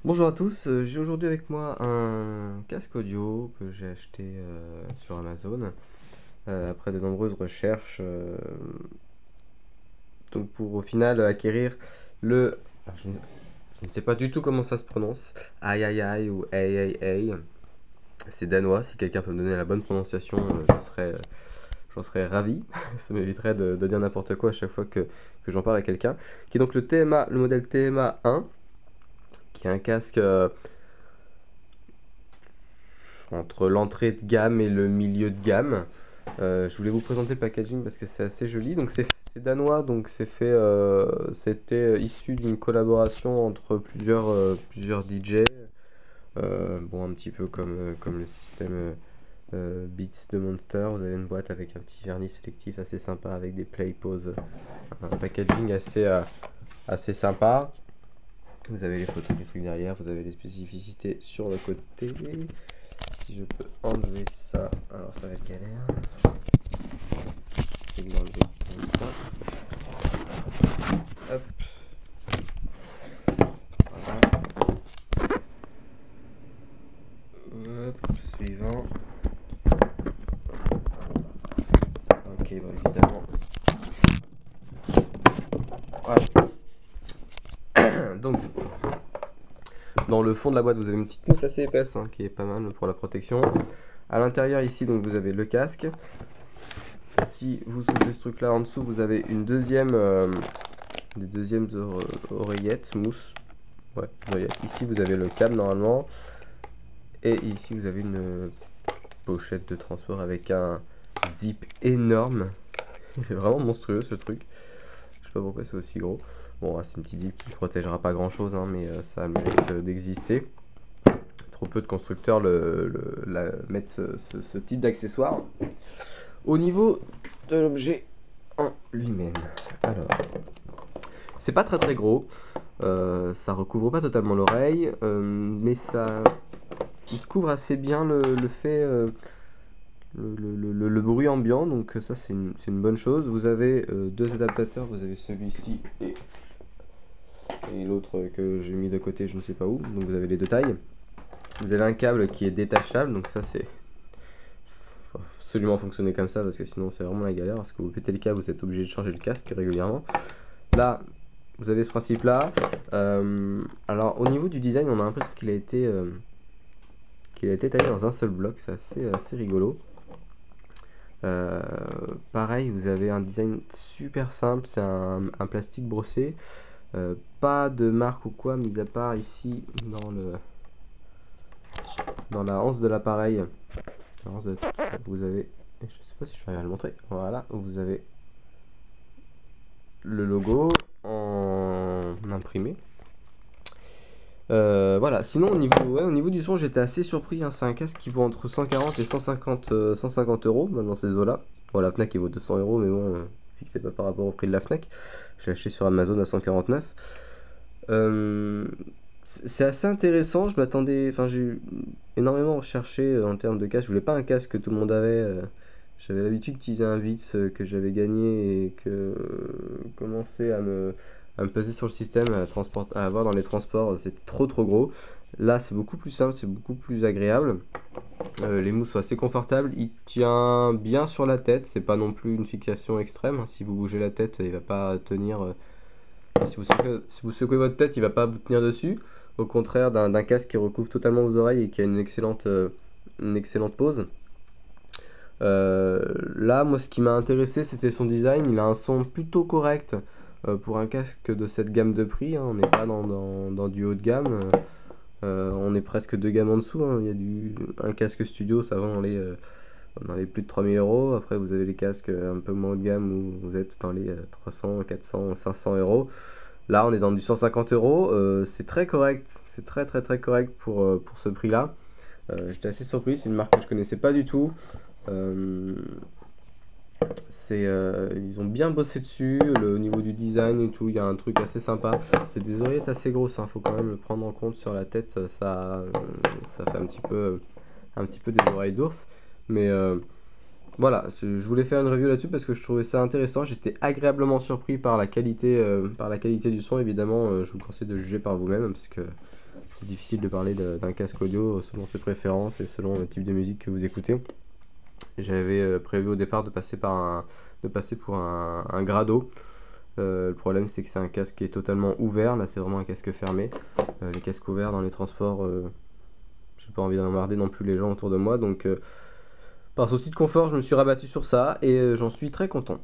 Bonjour à tous, j'ai aujourd'hui avec moi un casque audio que j'ai acheté sur Amazon après de nombreuses recherches donc pour au final acquérir le... alors, je ne sais pas du tout comment ça se prononce, Ai Ai Ai ou Ai Ai Ai, c'est danois, si quelqu'un peut me donner la bonne prononciation j'en serais ravi, ça m'éviterait de dire n'importe quoi à chaque fois que j'en parle à quelqu'un, qui est donc le TMA, le modèle TMA 1, qui est un casque entre l'entrée de gamme et le milieu de gamme. Je voulais vous présenter le packaging parce que c'est assez joli. Donc c'est danois, donc c'était issu d'une collaboration entre plusieurs DJ. Bon, un petit peu comme le système Beats de Monster. Vous avez une boîte avec un petit vernis sélectif assez sympa avec des play pause, un packaging assez sympa. Vous avez les photos du truc derrière, vous avez les spécificités sur le côté. Si je peux enlever ça, alors ça va être galère. C'est de l'enlever comme ça. Hop. Voilà. Hop, suivant. Ok, bon évidemment. Voilà. Donc, dans le fond de la boîte, vous avez une petite mousse assez épaisse qui est pas mal pour la protection. À l'intérieur ici, donc vous avez le casque. Si vous soulevez ce truc là en dessous, vous avez une des deuxièmes oreillettes mousse. Ouais, oreillettes. Ici vous avez le câble normalement. Et ici vous avez une pochette de transport avec un zip énorme. C'est vraiment monstrueux ce truc. Je sais pas pourquoi c'est aussi gros. Bon, c'est une petite zip qui ne protégera pas grand chose, mais ça mérite d'exister. Trop peu de constructeurs mettent ce type d'accessoire. Au niveau de l'objet en lui-même, alors, c'est pas très gros, ça recouvre pas totalement l'oreille, mais il couvre assez bien le fait, le bruit ambiant, donc ça c'est une bonne chose. Vous avez deux adaptateurs, vous avez celui-ci et l'autre que j'ai mis de côté, je ne sais pas où, donc vous avez les deux tailles. Vous avez un câble qui est détachable, donc ça c'est faut absolument fonctionner comme ça parce que sinon c'est vraiment la galère, parce que vous pétez le câble, vous êtes obligé de changer le casque régulièrement. Là, vous avez ce principe là. Alors au niveau du design, on a l'impression qu'il a été taillé dans un seul bloc, c'est assez rigolo. Pareil, vous avez un design super simple, c'est un plastique brossé. Pas de marque ou quoi, mis à part ici dans la hanse de l'appareil. Vous avez, je sais pas si je vais arriver à le montrer. Voilà, vous avez le logo en imprimé. Voilà, sinon au niveau du son, j'étais assez surpris. C'est un casque qui vaut entre 140 et 150 euros dans ces eaux-là. Bon, la Fnac il vaut 200 euros, mais bon, fixé pas par rapport au prix de la Fnac. J'ai acheté sur Amazon à 149. C'est assez intéressant. Je m'attendais, enfin, j'ai énormément recherché en termes de casque. Je voulais pas un casque que tout le monde avait. J'avais l'habitude d'utiliser un Beats que j'avais gagné et que commençait à me peser sur le système, à avoir dans les transports, c'était trop gros. Là, c'est beaucoup plus simple, c'est beaucoup plus agréable. Les mousses sont assez confortables. Il tient bien sur la tête, c'est pas non plus une fixation extrême. Si vous bougez la tête, il va pas tenir. Si vous secouez votre tête, il va pas vous tenir dessus. Au contraire d'un casque qui recouvre totalement vos oreilles et qui a une excellente pose. Là, moi, ce qui m'a intéressé, c'était son design. Il a un son plutôt correct pour un casque de cette gamme de prix. On n'est pas dans du haut de gamme. On est presque deux gammes en dessous. Il y a un casque studio, ça va dans les plus de 3000 euros. Après, vous avez les casques un peu moins haut de gamme où vous êtes dans les 300, 400, 500 euros. Là, on est dans du 150 euros. C'est très correct. C'est très correct pour ce prix-là. J'étais assez surpris. C'est une marque que je connaissais pas du tout. Ils ont bien bossé dessus, au niveau du design et tout, il y a un truc assez sympa. C'est des oreillettes assez grosses, faut quand même le prendre en compte sur la tête, ça fait un petit peu des oreilles d'ours. Mais Voilà, je voulais faire une review là-dessus parce que je trouvais ça intéressant. J'étais agréablement surpris par la qualité du son. Évidemment, je vous conseille de juger par vous-même parce que c'est difficile de parler d'un casque audio selon ses préférences et selon le type de musique que vous écoutez. J'avais prévu au départ de passer pour un Grado. Le problème, c'est que c'est un casque qui est totalement ouvert. Là, c'est vraiment un casque fermé. Les casques ouverts dans les transports, j'ai pas envie d'emmerder non plus les gens autour de moi. Donc, par souci de confort, je me suis rabattu sur ça et j'en suis très content.